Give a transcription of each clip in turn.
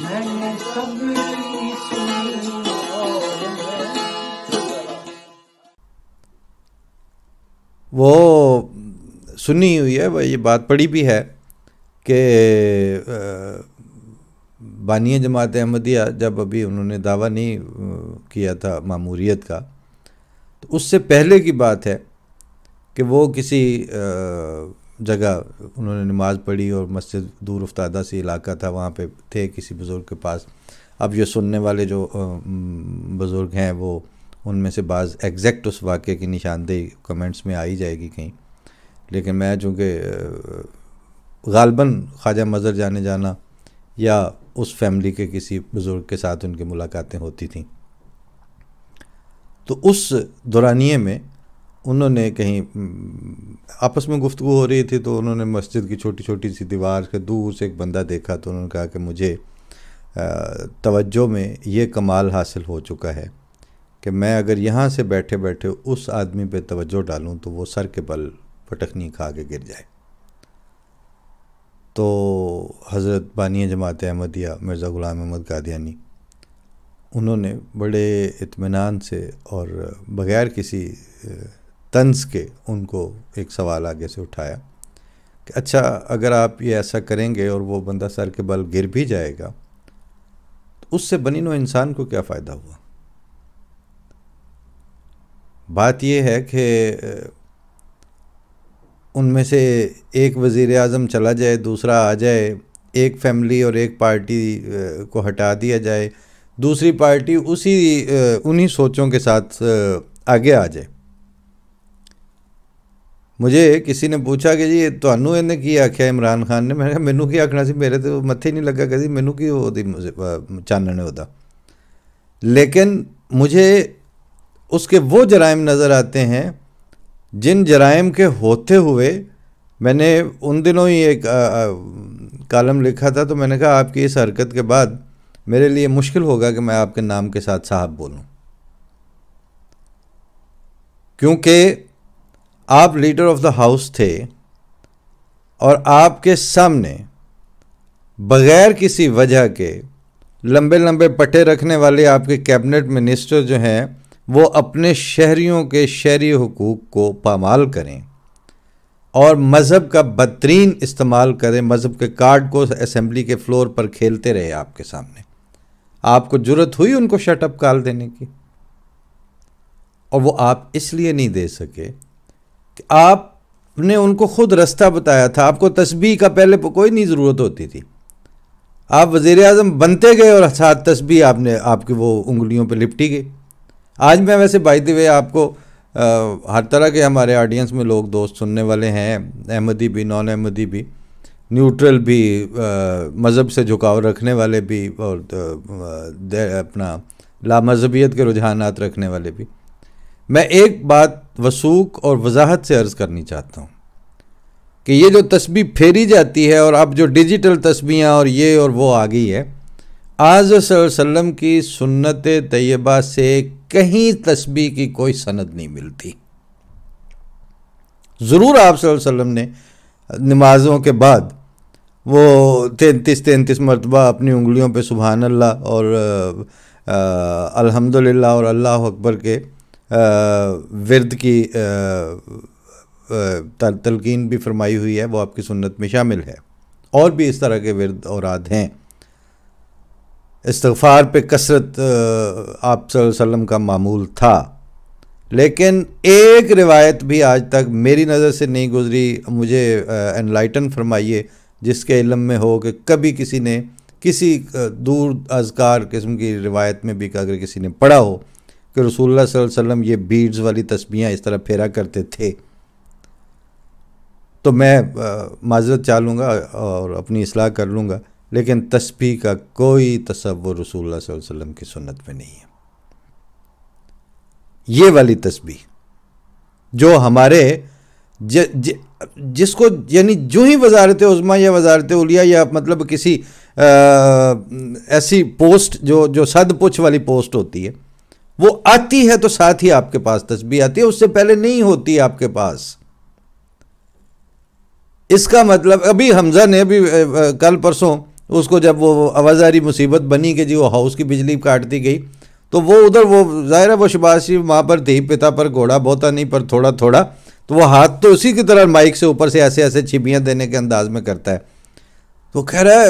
میں نے سب کی سنی اور وہ سنی ہوئی ہے، یہ بات پڑھی بھی ہے کہ بانی جماعت احمدیہ جب ابھی انہوں نے دعویٰ نہیں کیا تھا ماموریت کا، تو اس سے پہلے کی بات ہے کہ وہ کسی جگہ انہوں نے نماز پڑھی اور مسجد دور افتادہ سی علاقہ تھا، وہاں پہ تھے کسی بزرگ کے پاس. اب یہ سننے والے جو بزرگ ہیں وہ ان میں سے بعض ایگزیکٹ اس واقعے کی نشاندہی کمنٹس میں آئی جائے گی کہیں، لیکن میں چونکہ غالباً خواجہ مظہر جانا یا اس فیملی کے کسی بزرگ کے ساتھ ان کی ملاقاتیں ہوتی تھیں، تو اس دورانیے میں انہوں نے کہیں آپس میں گفتگو ہو رہی تھی، تو انہوں نے مسجد کی چھوٹی چھوٹی سی دیوار کے دور سے ایک بندہ دیکھا، تو انہوں نے کہا کہ مجھے توجہ میں یہ کمال حاصل ہو چکا ہے کہ میں اگر یہاں سے بیٹھے بیٹھے اس آدمی پہ توجہ ڈالوں تو وہ سر کے بل پٹخنی کھا کے گر جائے. تو حضرت بانی جماعت احمدیہ مرزا غلام احمد قادیانی انہوں نے بڑے اطمینان سے اور بغیر کسی طنز کے ان کو ایک سوال آگے سے اٹھایا کہ اچھا اگر آپ یہ ایسا کریں گے اور وہ بندہ سر کے بل گر بھی جائے گا تو اس سے بنی نوع انسان کو کیا فائدہ ہوا؟ بات یہ ہے کہ ان میں سے ایک وزیر اعظم چلا جائے، دوسرا آ جائے، ایک فیملی اور ایک پارٹی کو ہٹا دیا جائے، دوسری پارٹی انہی سوچوں کے ساتھ آگے آ جائے. مجھے کسی نے پوچھا کہ جی تانوں انہیں کی آکھیا عمران خان نے، میں نے کہا مینوں کی آکھنا سی، میرے تو متھے نہیں لگا کدی، مینوں کی چاننے ہوتا. لیکن مجھے اس کے وہ جرائم نظر آتے ہیں جن جرائم کے ہوتے ہوئے میں نے ان دنوں ہی ایک کالم لکھا تھا، تو میں نے کہا آپ کی اس حرکت کے بعد میرے لیے مشکل ہوگا کہ میں آپ کے نام کے ساتھ صاحب بولوں، کیونکہ آپ لیڈر آف دا ہاؤس تھے اور آپ کے سامنے بغیر کسی وجہ کے لمبے لمبے پٹے رکھنے والے آپ کے کیبنٹ منسٹر جو ہیں وہ اپنے شہریوں کے شہری حقوق کو پامال کریں اور مذہب کا بدترین استعمال کریں، مذہب کے کارڈ کو اسمبلی کے فلور پر کھیلتے رہے آپ کے سامنے. آپ کو جرت ہوئی ان کو شٹ اپ کال دینے کی؟ اور وہ آپ اس لیے نہیں دے سکے کہ آپ نے ان کو خود رستہ بتایا تھا. آپ کو تسبیح کا پہلے کوئی نہیں ضرورت ہوتی تھی، آپ وزیر اعظم بنتے گئے اور ساتھ تسبیح آپ کی وہ انگلیوں پہ لپٹی گئی. آج میں ویسے بائی دی وے آپ کو ہر طرح کے ہمارے آڈینس میں لوگ دوست سننے والے ہیں، احمدی بھی، نان احمدی بھی، نیوٹرل بھی، مذہب سے جھکاؤ رکھنے والے بھی، اور اپنا لامذہبیت کے رجحانات رکھنے والے بھی. میں ایک بات وثوق اور وضاحت سے عرض کرنی چاہتا ہوں کہ یہ جو تسبیح پھیری جاتی ہے اور اب جو ڈیجیٹل تسبیحاں اور یہ اور وہ آ گئی ہے، آج صلی اللہ علیہ وسلم کی سنت طیبہ سے کہیں تسبیح کی کوئی سند نہیں ملتی. ضرور آپ صلی اللہ علیہ وسلم نے نمازوں کے بعد وہ 33 مرتبہ اپنی انگلیوں پہ سبحان اللہ اور الحمدللہ اور اللہ اکبر کے ورد کی تلقین بھی فرمائی ہوئی ہے، وہ آپ کی سنت میں شامل ہے. اور بھی اس طرح کے ورد اوراد ہیں. استغفار پہ کثرت آپ صلی اللہ علیہ وسلم کا معمول تھا، لیکن ایک روایت بھی آج تک میری نظر سے نہیں گزری، مجھے انلائٹن فرمائیے جس کے علم میں ہو کہ کبھی کسی نے کسی دور اذکار قسم کی روایت میں بھی اگر کسی نے پڑھا ہو کہ رسول اللہ صلی اللہ علیہ وسلم یہ بیڈز والی تسبیحاں اس طرح پھیرا کرتے تھے، تو میں معذرت چاہ لوں گا اور اپنی اصلاح کر لوں گا، لیکن تسبیح کا کوئی تصور رسول اللہ صلی اللہ علیہ وسلم کی سنت میں نہیں ہے. یہ والی تسبیح جو ہمارے جس کو یعنی جو ہی وزارت عظمیٰ یا وزارت علیہ یا مطلب کسی ایسی پوسٹ جو صد پوچھ والی پوسٹ ہوتی ہے وہ آتی ہے تو ساتھ ہی آپ کے پاس تسبیح آتی ہے، اس سے پہلے نہیں ہوتی آپ کے پاس. اس کا مطلب ابھی حمزہ نے بھی کل پرسوں اس کو جب وہ آوازاری مصیبت بنی کہ جی وہ ہاؤس کی بجلی کاٹ دی گئی تو وہ ادھر وہ ظاہر ہے وہ شہباز شریف ماں پر تھی پتا پر گھوڑا بہتا نہیں پر تھوڑا تھوڑا، تو وہ ہاتھ تو اسی کی طرح مائک سے اوپر سے ایسے ایسے چھپیاں دینے کے انداز میں کرتا ہے. تو کہہ رہا ہے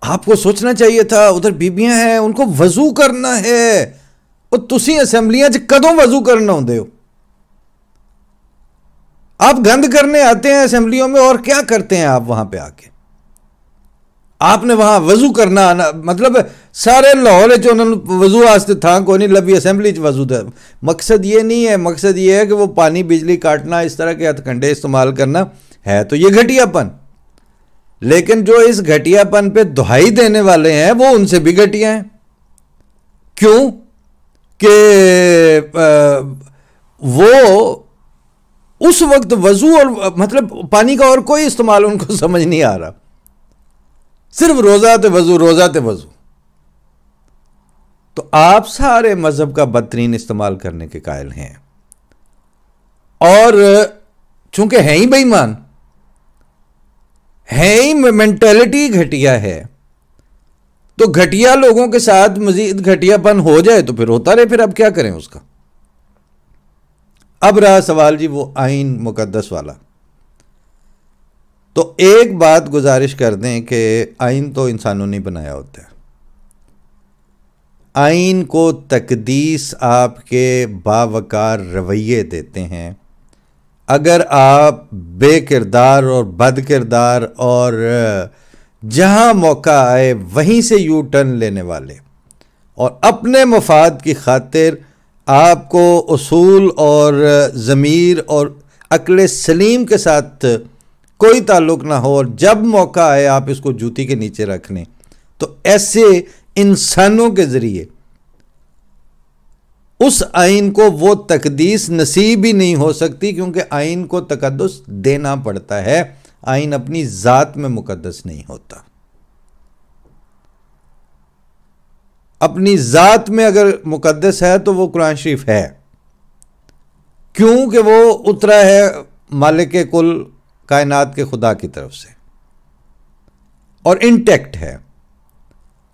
آپ کو سوچنا چاہیے تھا ادھر بیبیاں ہیں ان کو وضو کرنا ہے، اور تسی اسمبلیاں کدوں وضو کرنا ہوندے ہو؟ آپ گند کرنے آتے ہیں اسمبلیوں میں اور کیا کرتے ہیں آپ وہاں پہ آ کے؟ آپ نے وہاں وضو کرنا آنا مطلب سارے لاہور وضو واسطے تھا کوئی نہیں لبی اسمبلی وضو دے. مقصد یہ نہیں ہے، مقصد یہ ہے کہ وہ پانی بجلی کاٹنا اس طرح کے ہتھ کنڈے استعمال کرنا ہے تو یہ گھٹیا پن، لیکن جو اس گھٹیا پن پہ دہائی دینے والے ہیں وہ ان سے بھی گھٹیا ہیں. کیوں کہ وہ اس وقت وضو اور مطلب پانی کا اور کوئی استعمال ان کو سمجھ نہیں آ رہا، صرف روزہ تے وضو روزہ تے وضو. تو آپ سارے مذہب کا بدترین استعمال کرنے کے قائل ہیں، اور چونکہ ہیں ہی بے ایمان، ہے ہی مینٹلٹی گھٹیا ہے، تو گھٹیا لوگوں کے ساتھ مزید گھٹیا پن ہو جائے تو پھر ہوتا رہے، پھر اب کیا کریں اس کا. اب رہا سوال جی وہ آئین مقدس والا. تو ایک بات گزارش کر دیں کہ آئین تو انسانوں نے بنایا ہوتا ہے. آئین کو تقدیس آپ کے باوقار رویے دیتے ہیں. اگر آپ بے کردار اور بد کردار اور جہاں موقع آئے وہیں سے یو ٹرن لینے والے اور اپنے مفاد کی خاطر آپ کو اصول اور ضمیر اور عقل سلیم کے ساتھ کوئی تعلق نہ ہو اور جب موقع آئے آپ اس کو جوتی کے نیچے رکھ لیں، تو ایسے انسانوں کے ذریعے اس آئین کو وہ تقدیس نصیب ہی نہیں ہو سکتی، کیونکہ آئین کو تقدس دینا پڑتا ہے. آئین اپنی ذات میں مقدس نہیں ہوتا. اپنی ذات میں اگر مقدس ہے تو وہ قرآن شریف ہے، کیونکہ وہ اترا ہے مالک کل کائنات کے خدا کی طرف سے اور انٹیکٹ ہے.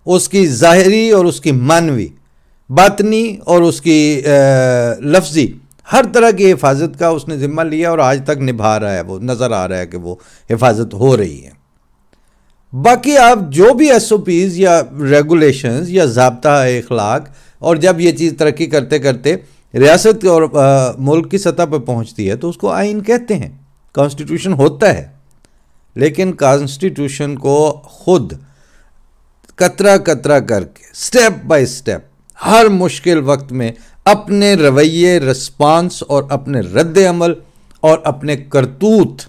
اس کی ظاہری اور اس کی معنوی، باطنی اور اس کی لفظی ہر طرح کی حفاظت کا اس نے ذمہ لیا اور آج تک نبھا رہا ہے. وہ نظر آ رہا ہے کہ وہ حفاظت ہو رہی ہے. باقی آپ جو بھی ایس او پیز یا ریگولیشنز یا ضابطہ اخلاق، اور جب یہ چیز ترقی کرتے کرتے ریاست اور ملک کی سطح پہ پہنچتی ہے تو اس کو آئین کہتے ہیں، کانسٹیٹیوشن ہوتا ہے. لیکن کانسٹیٹیوشن کو خود قطرہ قطرہ کر کے سٹیپ بائی سٹیپ ہر مشکل وقت میں اپنے رویے، رسپانس اور اپنے رد عمل اور اپنے کرتوت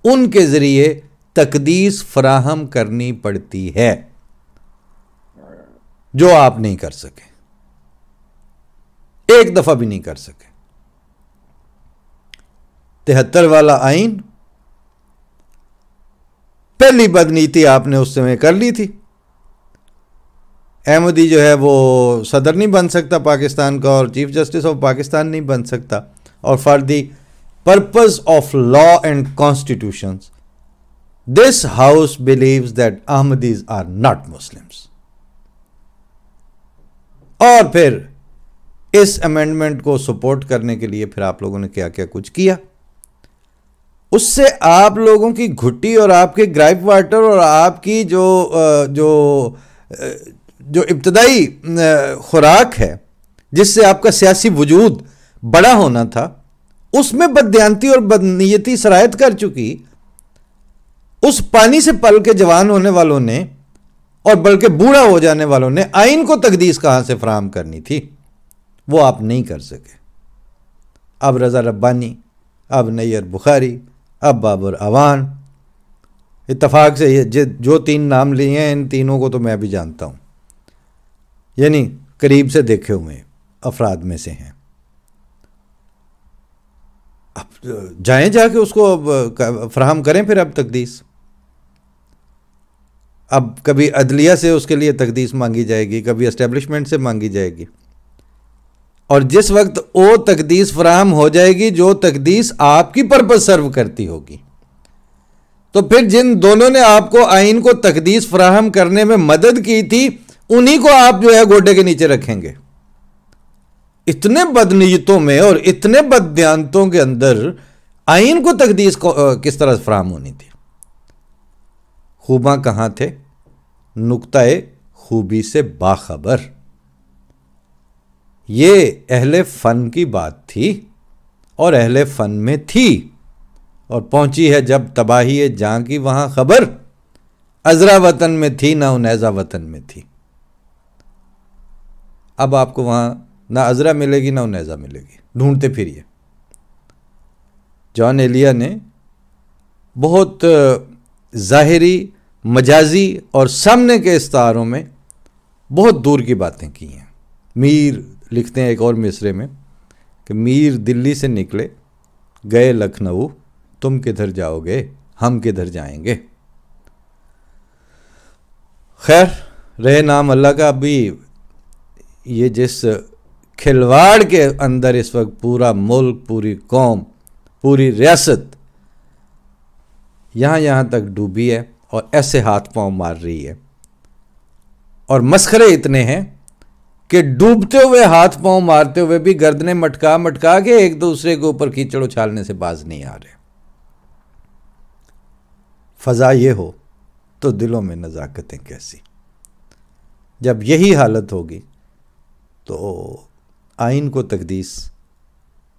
ان کے ذریعے تقدیس فراہم کرنی پڑتی ہے، جو آپ نہیں کر سکے، ایک دفعہ بھی نہیں کر سکے. 73 والا آئین پہلی بدنیتی آپ نے اس میں کر لی تھی. احمدی جو ہے وہ صدر نہیں بن سکتا پاکستان کا اور چیف جسٹس آف پاکستان نہیں بن سکتا. اور for the purpose of law and constitutions this house believes that Ahmadis are not Muslims. اور پھر اس امینڈمنٹ کو سپورٹ کرنے کے لیے پھر آپ لوگوں نے کیا کیا کچھ کیا. اس سے آپ لوگوں کی گھٹی اور آپ کے گرائپ واٹر اور آپ کی جو ابتدائی خوراک ہے جس سے آپ کا سیاسی وجود بڑا ہونا تھا، اس میں بددیانتی اور بدنیتی سرایت کر چکی. اس پانی سے پل کے جوان ہونے والوں نے اور بلکہ بوڑھا ہو جانے والوں نے آئین کو تقدیس کہاں سے فراہم کرنی تھی، وہ آپ نہیں کر سکے. اب رضا ربانی، اب نیئر بخاری، اب بابر اعوان، اتفاق سے یہ جو 3 نام لیے ہیں ان تینوں کو تو میں بھی جانتا ہوں، یعنی قریب سے دیکھے ہوئے افراد میں سے ہیں. اب جائیں جا کے اس کو فراہم کریں پھر اب تقدیس. اب کبھی عدلیہ سے اس کے لیے تقدیس مانگی جائے گی، کبھی اسٹیبلشمنٹ سے مانگی جائے گی، اور جس وقت وہ تقدیس فراہم ہو جائے گی جو تقدیس آپ کی پرپس سرو کرتی ہوگی، تو پھر جن دونوں نے آپ کو آئین کو تقدیس فراہم کرنے میں مدد کی تھی انہی کو آپ جو ہے گوڈے کے نیچے رکھیں گے؟ اتنے بدنیتوں میں اور اتنے بددیانتوں کے اندر آئین کو تقدیس کس طرح فراہم ہونی تھی؟ خوباں کہاں تھے؟ نقطۂ خوبی سے باخبر. یہ اہل فن کی بات تھی اور اہل فن میں تھی، اور پہنچی ہے جب تباہی جاں کی وہاں خبر، عذرا وطن میں تھی نہ انیزہ وطن میں تھی. اب آپ کو وہاں نہ عذرا ملے گی نہ انیزہ ملے گی، ڈھونڈتے پھریے. جان ایلیا نے بہت ظاہری، مجازی اور سامنے کے استعاروں میں بہت دور کی باتیں کی ہیں. میر لکھتے ہیں ایک اور مصرے میں کہ میر دلی سے نکلے گئے لکھنؤ، تم کدھر جاؤ گے ہم کدھر جائیں گے. خیر رہے نام اللہ کا. ابھی یہ جس کھلواڑ کے اندر اس وقت پورا ملک، پوری قوم، پوری ریاست یہاں تک ڈوبی ہے اور ایسے ہاتھ پاؤں مار رہی ہے، اور مسخرے اتنے ہیں کہ ڈوبتے ہوئے ہاتھ پاؤں مارتے ہوئے بھی گردنیں مٹکا کے ایک دوسرے کے اوپر کیچڑ اچھالنے سے باز نہیں آ رہے. فضا یہ ہو تو دلوں میں نزاکتیں کیسی. جب یہی حالت ہوگی تو آئین کو تقدیس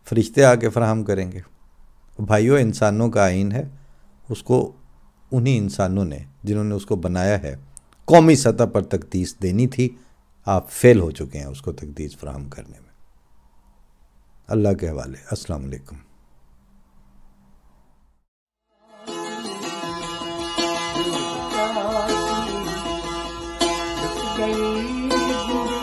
فرشتے آ کے فراہم کریں گے. بھائیو، انسانوں کا آئین ہے، اس کو انہی انسانوں نے جنہوں نے اس کو بنایا ہے قومی سطح پر تقدیس دینی تھی. آپ فیل ہو چکے ہیں اس کو تقدیس فراہم کرنے میں. اللہ کے حوالے. السلام علیکم. گئی